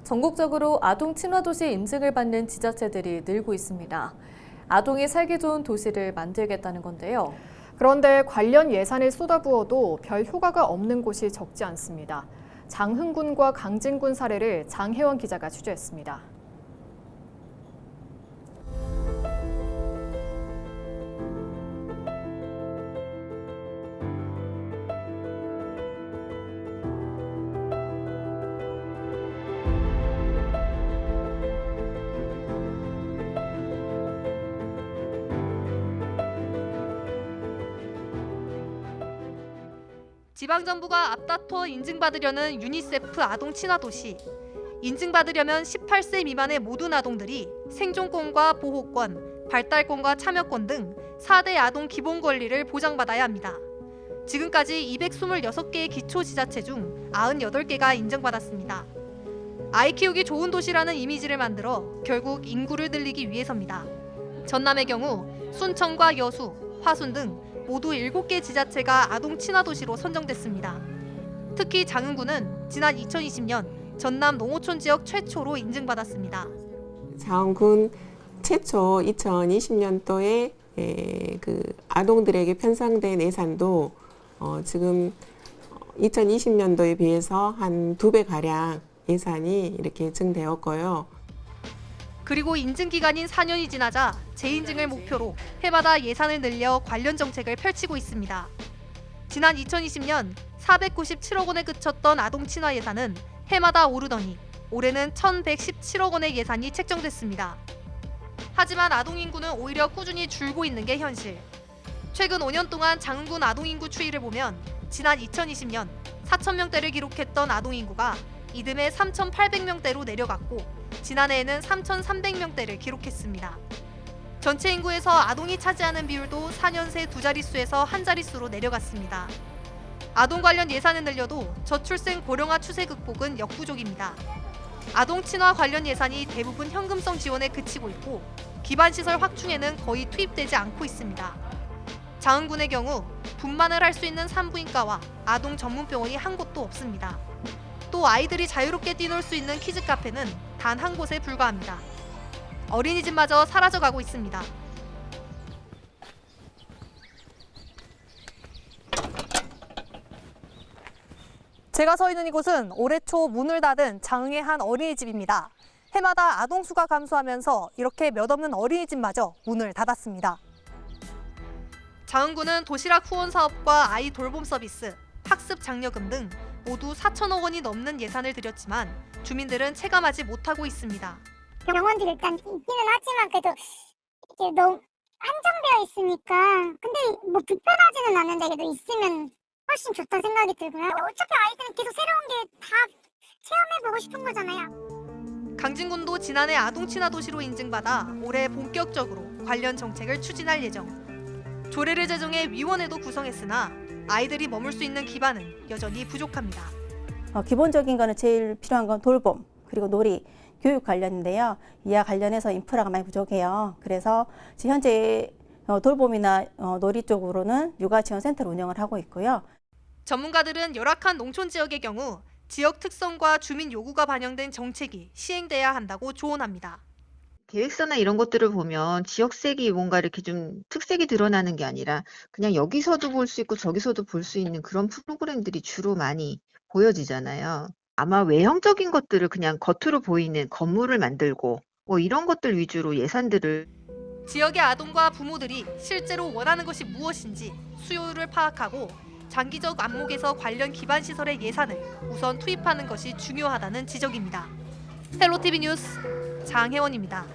전국적으로 아동 친화도시 인증을 받는 지자체들이 늘고 있습니다. 아동이 살기 좋은 도시를 만들겠다는 건데요. 그런데 관련 예산을 쏟아부어도 별 효과가 없는 곳이 적지 않습니다. 장흥군과 강진군 사례를 장혜원 기자가 취재했습니다. 지방정부가 앞다퉈 인증받으려는 유니세프 아동 친화도시. 인증받으려면 18세 미만의 모든 아동들이 생존권과 보호권, 발달권과 참여권 등 4대 아동 기본 권리를 보장받아야 합니다. 지금까지 226개의 기초지자체 중 98개가 인정받았습니다. 아이 키우기 좋은 도시라는 이미지를 만들어 결국 인구를 늘리기 위해서입니다. 전남의 경우 순천과 여수, 화순 등 모두 7개 지자체가 아동 친화도시로 선정됐습니다. 특히 장흥군은 지난 2020년 전남 농어촌 지역 최초로 인증받았습니다. 장흥군 최초 2020년도에 그 아동들에게 편성된 예산도 지금 2020년도에 비해서 한 2배가량 예산이 이렇게 증되었고요. 그리고 인증 기간인 4년이 지나자 재인증을 목표로 해마다 예산을 늘려 관련 정책을 펼치고 있습니다. 지난 2020년 497억 원에 그쳤던 아동 친화 예산은 해마다 오르더니 올해는 1,117억 원의 예산이 책정됐습니다. 하지만 아동 인구는 오히려 꾸준히 줄고 있는 게 현실. 최근 5년 동안 장흥군 아동 인구 추이를 보면 지난 2020년 4,000명대를 기록했던 아동 인구가 이듬해 3,800명대로 내려갔고 지난해에는 3,300명대를 기록했습니다. 전체 인구에서 아동이 차지하는 비율도 4년 새 두 자릿수에서 한 자릿수로 내려갔습니다. 아동 관련 예산을 늘려도 저출생 고령화 추세 극복은 역부족입니다. 아동 친화 관련 예산이 대부분 현금성 지원에 그치고 있고 기반시설 확충에는 거의 투입되지 않고 있습니다. 장흥군의 경우 분만을 할 수 있는 산부인과와 아동 전문병원이 한 곳도 없습니다. 또 아이들이 자유롭게 뛰놀 수 있는 키즈 카페는 단 한 곳에 불과합니다. 어린이집마저 사라져가고 있습니다. 제가 서 있는 이곳은 올해 초 문을 닫은 장흥의 한 어린이집입니다. 해마다 아동 수가 감소하면서 이렇게 몇 없는 어린이집마저 문을 닫았습니다. 장흥군은 도시락 후원 사업과 아이 돌봄 서비스, 학습 장려금 등 모두 4천억 원이 넘는 예산을 들였지만 주민들은 체감하지 못하고 있습니다. 병원들이 일단 있기는 하지만 그래도 이게 너무 한정되어 있으니까 근데 뭐 불편하지는 않은데 그래도 있으면 훨씬 좋다 생각이 들고요. 어차피 아이들은 계속 새로운 게 다 체험해보고 싶은 거잖아요. 강진군도 지난해 아동 친화 도시로 인증받아 올해 본격적으로 관련 정책을 추진할 예정. 조례를 제정해 위원회도 구성했으나 아이들이 머물 수 있는 기반은 여전히 부족합니다. 기본적인 거는 제일 필요한 건 돌봄, 그리고 놀이, 교육 관련인데요. 이와 관련해서 인프라가 많이 부족해요. 그래서 지금 현재 돌봄이나 놀이 쪽으로는 육아지원센터를 운영을 하고 있고요. 전문가들은 열악한 농촌 지역의 경우 지역 특성과 주민 요구가 반영된 정책이 시행돼야 한다고 조언합니다. 계획서나 이런 것들을 보면 지역색이 뭔가 이렇게 좀 특색이 드러나는 게 아니라 그냥 여기서도 볼 수 있고 저기서도 볼 수 있는 그런 프로그램들이 주로 많이 보여지잖아요. 아마 외형적인 것들을 그냥 겉으로 보이는 건물을 만들고 뭐 이런 것들 위주로 예산들을 지역의 아동과 부모들이 실제로 원하는 것이 무엇인지 수요를 파악하고 장기적 안목에서 관련 기반 시설의 예산을 우선 투입하는 것이 중요하다는 지적입니다. 헬로티비 뉴스 장혜원입니다.